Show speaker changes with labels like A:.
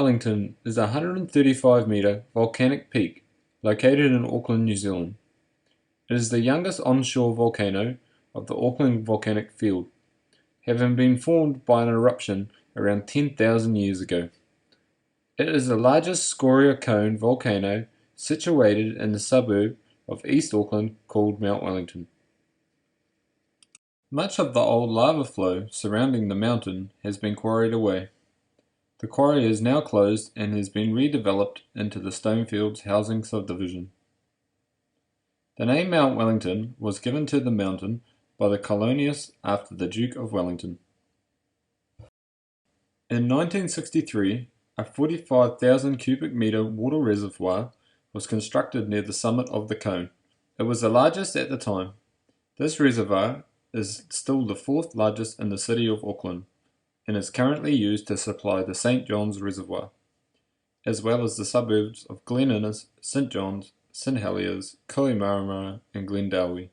A: Wellington is a 135-metre volcanic peak located in Auckland, New Zealand. It is the youngest onshore volcano of the Auckland volcanic field, having been formed by an eruption around 10,000 years ago. It is the largest scoria cone volcano situated in the suburb of East Auckland called Mount Wellington. Much of the old lava flow surrounding the mountain has been quarried away. The quarry is now closed and has been redeveloped into the Stonefields housing subdivision. The name Mount Wellington was given to the mountain by the colonists after the Duke of Wellington. In 1963, a 45,000 cubic metre water reservoir was constructed near the summit of the cone. It was the largest at the time. This reservoir is still the fourth largest in the city of Auckland, and is currently used to supply the St. John's Reservoir, as well as the suburbs of Glen Innes, St. John's, St. Heliers, Kohimarama and Glendowie.